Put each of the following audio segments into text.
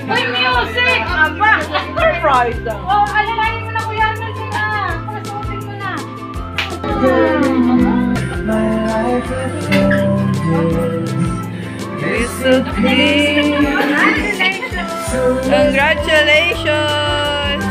Uy, music! Aba! Surprise! Oh, alalahin mo na kuya Arnold sila. Pasuotin mo na. Congratulations!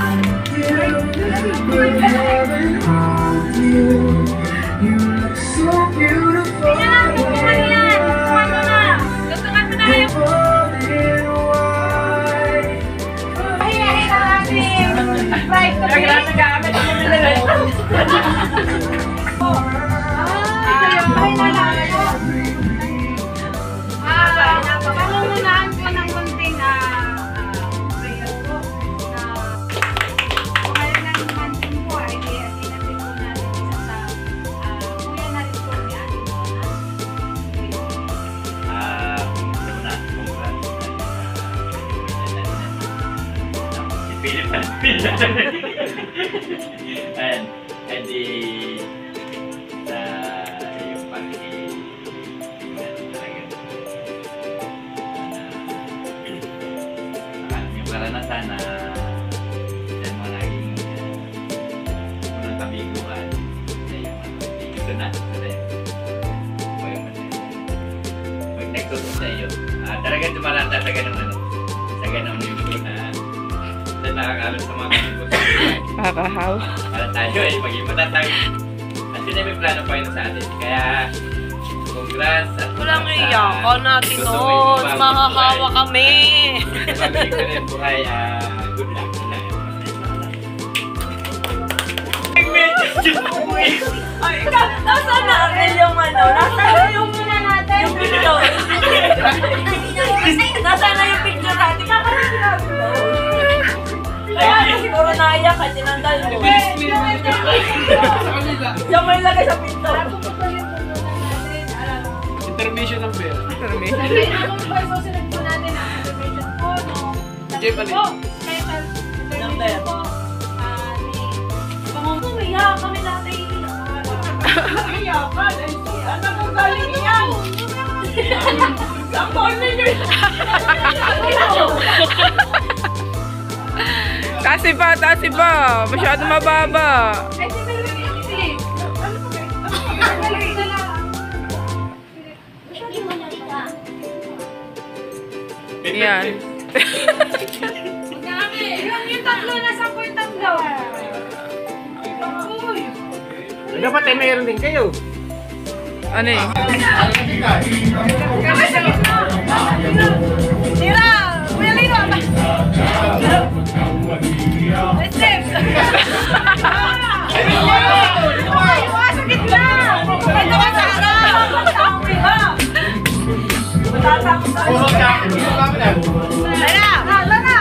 Pamununaan ko ng konting prayer po na pangalan ng mansin po ay inatid po natin isa sa kuya na rin po ni Ate and the yung pag-ibig yung karanasan na yan mo naging unang kabiguan ito na mag-nexus sa iyo talagang dumaraan talaga naman sa ganun yung na nakakaroon sa mga kabiguan Papa-how? para tayo ay maging matatag at yun ay may plano pa yun sa atin kaya congrats at Walang iyakan natin noon. Mahahawa kami. pag-ibig ko rin buhay good luck na lang Ay, nasa natin yung ano? Nasa yung muna natin? Yung picture. Nasa na yung picture natin? Kakasin natin. Kaya siguro naiyak ka, tinanggal mo. Diyan mo ilagay sa pinto. Intermission ng bell. Intermission. Anong po susunod po natin ang intermission po, no? Jeep, alin? Po, special intermission po. Pamumuya kami natin. Iyakan, ano kung galing yan? Sampon ninyo yan! Tasi pa. Masyado mababa. Ay, si Melody. Ano po kayo? Yan. Yung tatlo na sa yung tatlo. Uy! Dapat ay mayroon din kayo. Ano eh? Tira! Really no? Step! Sa gitna! Ito ka sa harap! Matatapos na! Tara! Tara! Wala na!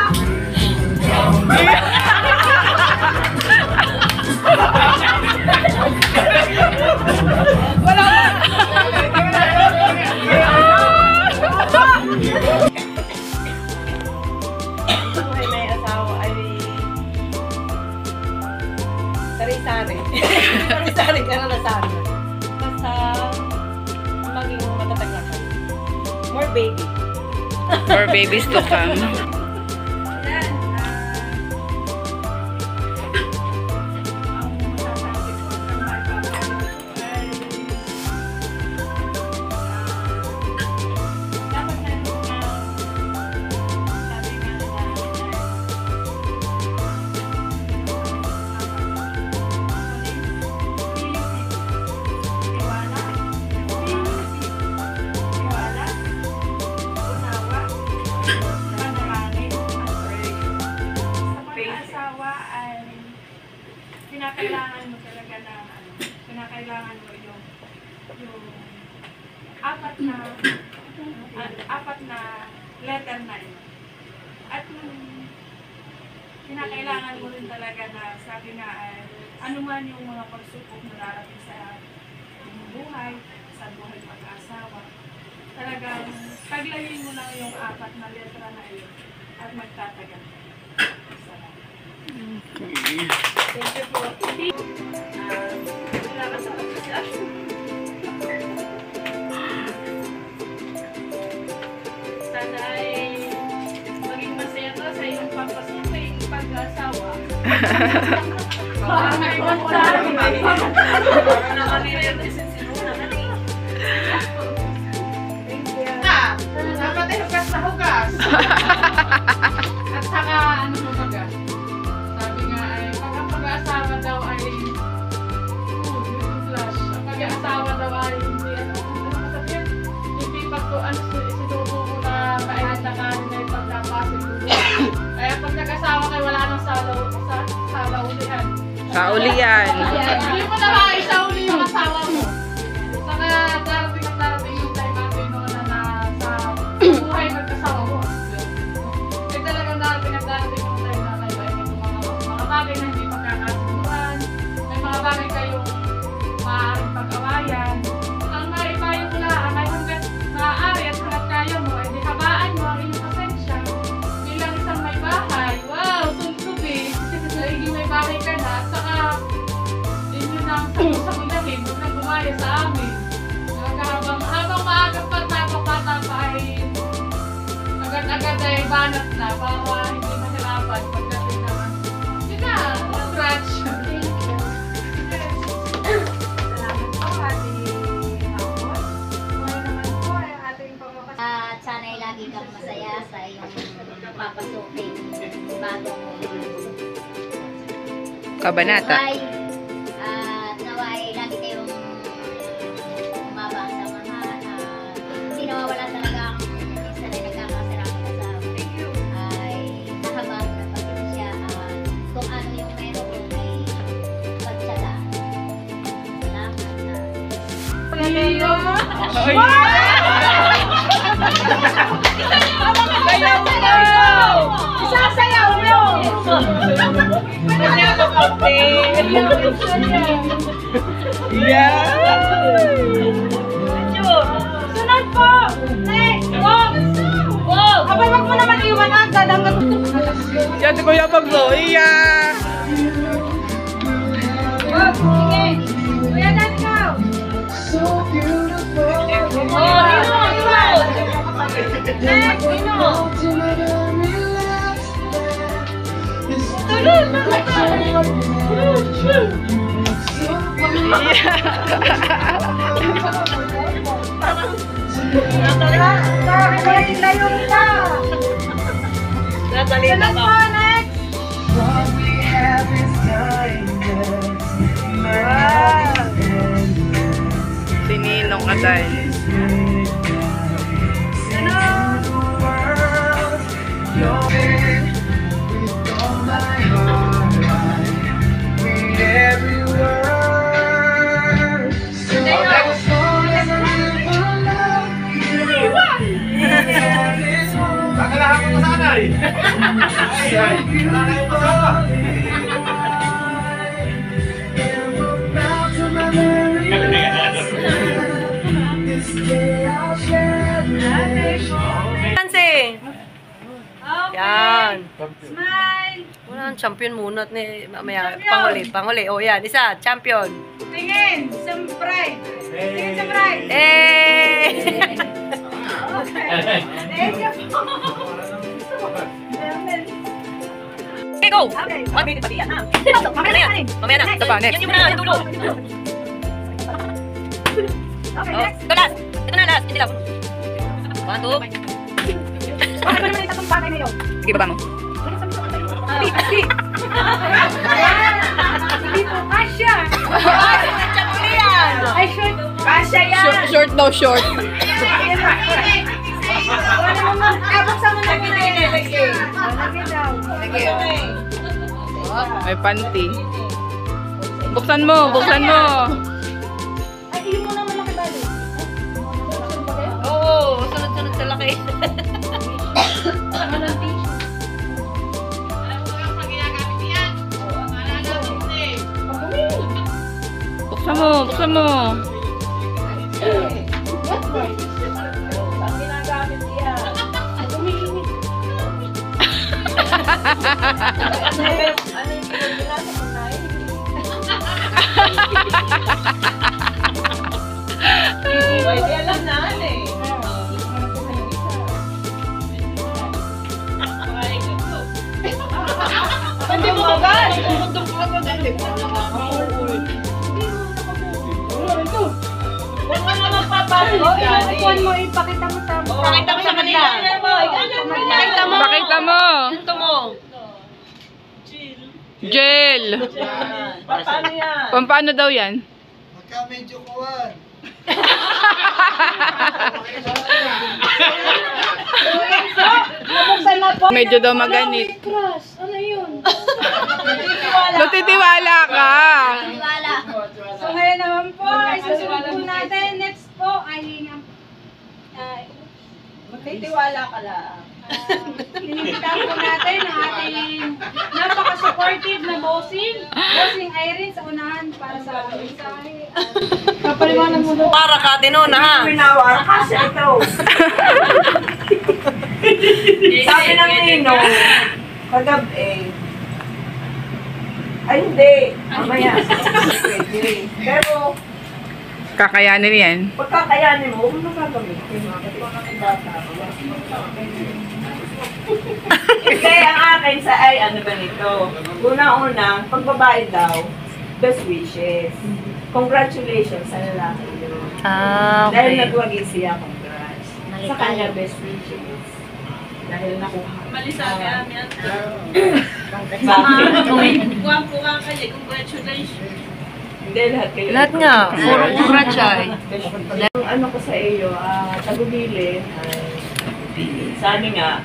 May asawa ay sari-sari. Sari-sari ka na nasabi. Basta maging matatag na kayo. More baby. More babies to come. Kinakailangan mo talaga na kinakailangan mo yung apat na letter na yun. At kinakailangan mo rin talaga na sabi nga ano man yung mga pagsubok na darating sa buhay, sa buhay mag-asawa. Talagang taglayin mo lang yung apat na letra na yun at magtatagal. Thank you po. Salamat sa pagkasya. Sana ay maging masaya mag-asawa. Parang may dapat ay hugas na hugas. At saka, ano mo baga? Sabi nga ay, pag ang pag-aasawa daw ay flash. Ang pag-aasawa daw ay hindi sinusuko na mainit na kanin na yung pagkapasok. Kaya pag nag-asawa kayo, wala nang salaulihan. Kaulian. Hindi mo na maisauli yung asawa mo. Saka darating yung time natin noon na sa buhay mag-asawa mo. Eh talagang darating yung time na kayo ay may mga bagay na hindi pagkakasunduan. May mga bagay kayong maaaring pag-awayan. Ang maipayo ko lang ay hanggat maaari at hanggat kaya mo ay di habaan mo ang inyong pasensya. Bilang isang may bahay, wow, suntubi. Hindi may bahay ka na. At saka inyo nang sa mulahin, huwag nang gumaya sa amin. Habang maagang pagpapata pa ay agad-agad ay banat na para hindi mahirapan pagdating naman. Sige na, scratch. Thank you. Salamat po, Ate Hapos. Ngayon naman po ay ating pagkakas. At sana'y lagi kang masaya sa iyong papasukin bagong Kabanata. buhay. At naway lagi kayong umabang sa mga hindi nawawala talaga ang minsan ay nagkakasarang kasama. Ay habang ng pagkakasya at kung ano yung meron ay pagtsagaan. Salamat na. Isasayaw mo! Sunod po! Next! Walk! Abay, wag mo naman iwan agad hanggang Yan si Kuya Pablo. Iya! Walk! Sige! Kuya Dan, ikaw! Oh, Nino! Next! Nino! Natalie, layo kita! Natalie, sunod po, next! Si Ninong Atay. Kakalahan ko sa anay. Nancy! Yan. Smile! Wala ang champion muna at ni mamaya panghuli. O yan, isa, champion. Tingin! Siyempre! Tingin siyempre! Eh! Okay. Thank you po! Okay, go! Okay. Mamaya na yan. Mamaya na. Ito pa, next. Yan yung muna, yung dulo. Okay, Oh, next! ito last. Ito na last. Hindi lang. 1, 2. Bakit ba naman itong bagay na yun? Sige, baba mo. Hindi po, kasya! Champion! Ay, short! Kasya yan! Short daw, short. Wala naman, buksan mo na kita. Lagi daw. May panty. Buksan mo, buksan mo. Ay, yun mo naman nakibali. Oo, sunod-sunod sa laki. Buksan mo, buksan mo. Ang ginagamit niya. Umiinit. Ano yung pinagbilasa ko na Pwede alam na eh. Inuupuan mo, ipakita mo sa... Pakita mo sa kanila. Pakita mo. Pakita mo. Ito mo. Gel. Paano yan? Paano daw yan? Magka medyo kuwan. Nabuksan na po. Medyo daw maganit. Crush. Ano yun? Natitiwala ka. Wala. So ngayon naman po, ay susunod po natin. Next po ay Magtitiwala ka lang. inimbitahan po natin ang ating napaka-supportive na bossing. Bossing Irene sa unahan para sa mensahe. Kapaliwanag mo doon. Para ka, tinuna ha. Pinawara kasi ito. Sabi ng Nino, kagabi, ay hindi, mamaya. Pero, Kakayanin yan. pagkakayanin mo, huwag mo gagamitin. Kasi mga bata. Hindi, ang akin sa ay, ano ba nito? Una-una, pag babae daw, best wishes. Congratulations sa lalaki yun. Dahil nagwagi siya, congrats. Sa kanya, best wishes. Dahil nakuha. Mali sabi amin. Bakit? Kuwang-kuwang kayo. Congratulations. Hindi, lahat kayo. Lahat nga. Puro congrats ay. Ang ano ko sa iyo, tagubili, sabi nga,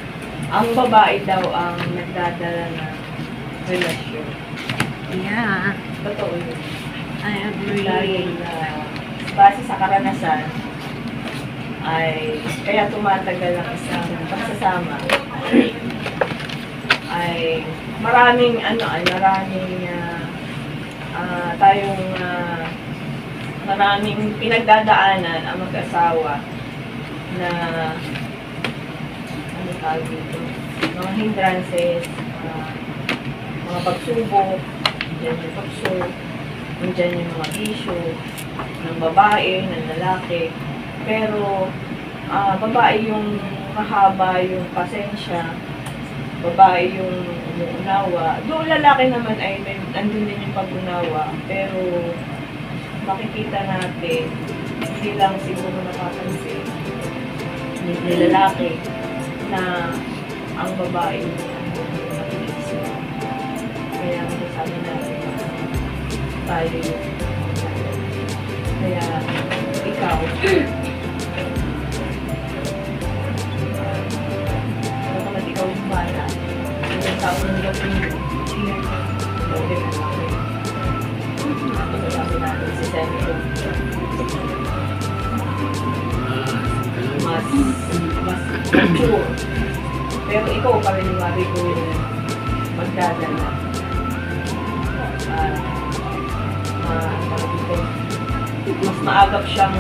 ang babae daw ang nagdadala ng relasyon. Yeah. Totoo yun. I agree. Dahil base sa karanasan, ay kaya tumatagal ang isang pagsasama ay maraming maraming pinagdadaanan ang mag-asawa na ano tawag dito, mga hindrances, mga pagsubok, dyan yung pagso, dyan yung mga issue ng babae, ng lalaki. Pero babae yung mahaba yung pasensya, babae yung umuunawa. Doon lalaki naman ay nandun din yung pag-unawa, pero makikita natin, hindi lang siguro napapansin ni lalaki na ang babae yung nakikiisa. Kaya masasabi natin tayo yung kaya ikaw ikaw yung bala. Yung tao ng gawin mo, gawin na lang. Sabi natin si Senator. Mas mature. Pero ikaw pa rin yung mabig ko yung magdadala. Mas maagap siyang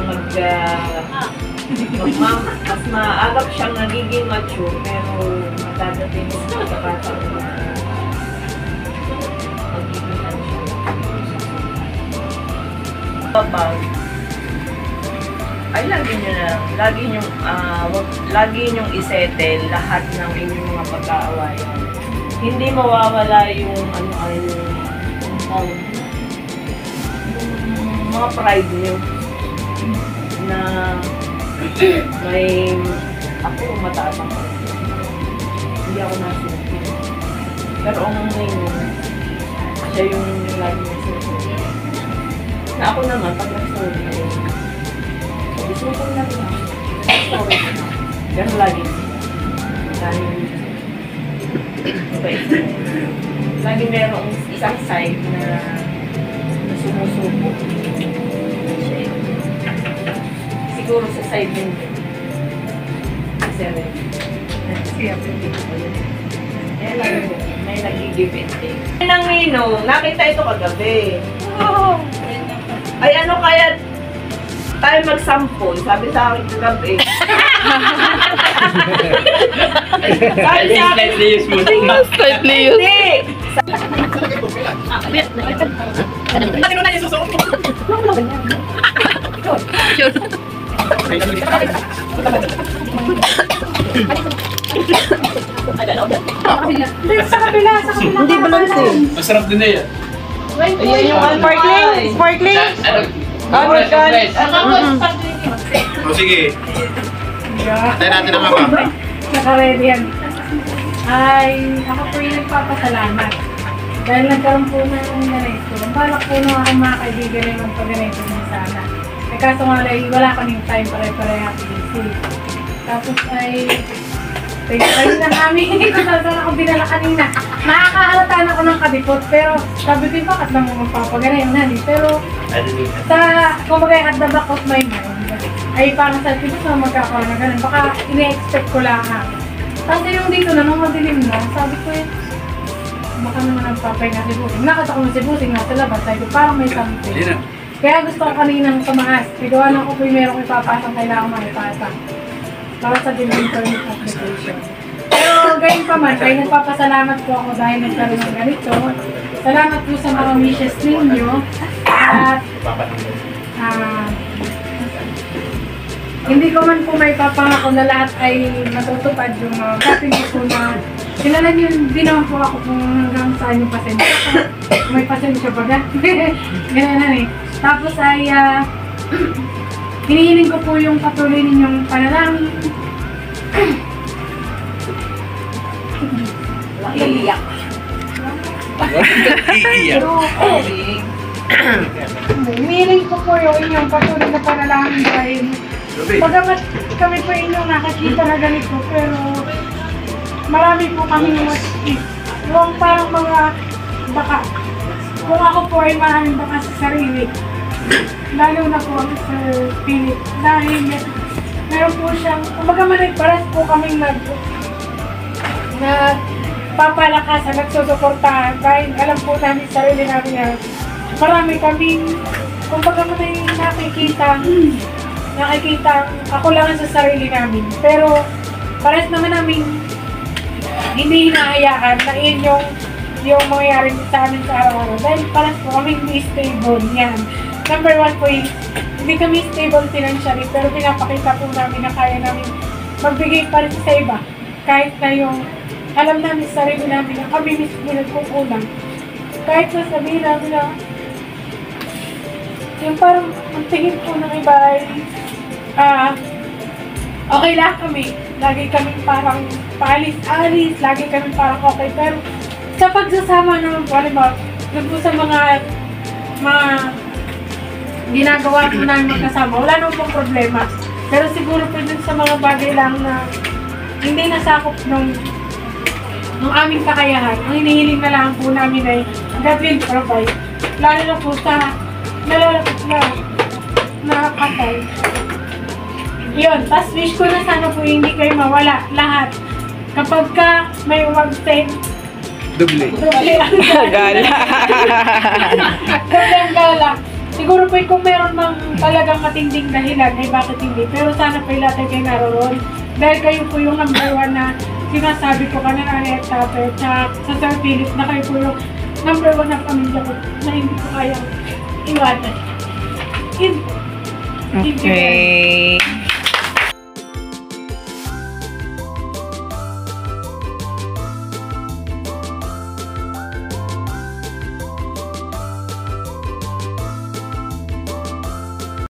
mas maagap siyang nagiging mature, pero matadating sa pagkakataon na magiging ano siya. Ay, lagi nyo isettle lahat ng inyong mga pagkaawayan. Hindi mawawala yung mga pride nyo na may ako mataas ang pride. Hindi ako nasunod. Pero ang ngayon, siya yung lagi na sunod. Na ako naman, pag nag-story na yun, gusto ko lang na story na. Pero lagi dahil lagi merong isang side na sumusubo. Siguro sa side din. Kasi may nag-give and take. Nang Nino, nakita ito kagabi. Ay ano kaya tayo magsampol? Sabi sa akin kagabi. Sabi sa akin, Slightly useful. Slightly yun. hindi! Sure. Hindi, sa kabila. Hindi balance eh. Masarap din na yan. Ayan yung sparkling. Sparkling. Ano? Guys. O sige. Tayo natin ang mapa. Naka-ready yan. Ay, ako po yung nagpapasalamat. Dahil nagkaroon po ng ganito. Ang balak po ng aking mga kaibigan na yung pag-ganito niya sana. Eh kaso nga lang, wala kaming time pare-pareha busy. Tapos ay, tayo na namin. Kung saan ako dinala kanina. Nakakahalata na ako ng kadipot. Pero sabi ko, bakit naman magpapagana yung nani? Pero sa, kumbaga, at the back of my mind, ay parang sa tipo sa magkakaroon na ganun. Baka ine-expect ko lang ha. Kasi yung dito na, nung madilim na, sabi ko baka naman nagpapahinga si Busing. Nakita ko na si Busing nasa labas, sabi ko parang may something. Kaya gusto ko kaninang tumaas. Igawa na ko po yung merong ipapasang kailangan manipasang. Para sa delivery permit application. Pero gayon pa man, kaya nagpapasalamat po ako dahil nagkaroon ng ganito. Salamat po sa mga wishes ninyo. At hindi ko man po may papangako na lahat ay matutupad yung dating ko po na kilala niyo din naman po ako kung hanggang saan yung pasensya ko. May pasensya ba ga? Ganyan na eh. Tapos ay hinihiling ko po yung patuloy ninyong panalangin. Iiyak. Pero hinihiling ko po yung inyong patuloy na panalangin dahil bagamat kami po inyong nakakita na ganito, pero marami po kami motif. Yung parang mga baka. Kung ako po ay maraming baka sa sarili, lalo na po sa Philip. Dahil meron po siyang, kumbaga managparas po kaming nagpapalakasan, nagsusuportahan. Dahil alam po namin sa sarili namin na marami kaming, kumbaga may nakikita ako lang sa sarili namin. Pero pares naman namin hindi hinahayaan na yun yung mangyayari sa amin sa araw-araw. Dahil pares po kami hindi stable yan. Number one po is, hindi kami stable financially, pero pinapakita po namin na kaya namin magbigay pa rin sa iba. Kahit na yung alam namin sa sarili namin na kami mismo nagkukulang. Kahit na sabihin namin na yung parang ang tingin po ng iba ay okay lang kami. Lagi kami parang paalis-alis, lagi kami parang okay. Pero sa pagsasama naman po, doon po sa mga ginagawa po namin magkasama, wala naman pong problema. Pero siguro po dun sa mga bagay lang na hindi nasakop nung aming kakayahan, ang hinihiling na lang po namin ay God will provide. Lalo na po sa nalalapit na katay. Yun, tas wish ko na sana po hindi kayo mawala lahat. Kapag ka may umabsent, Doble. ang gala. Doble ang gala. Siguro po kung meron mang talagang matinding dahilan, ay bakit hindi. Pero sana po lahat ay kayo naroon. Dahil kayo po yung number one na sinasabi ko kanina at tatay sa Sir Philip na kayo po yung number one na pamilya ko na hindi ko kayang iwanan. Okay.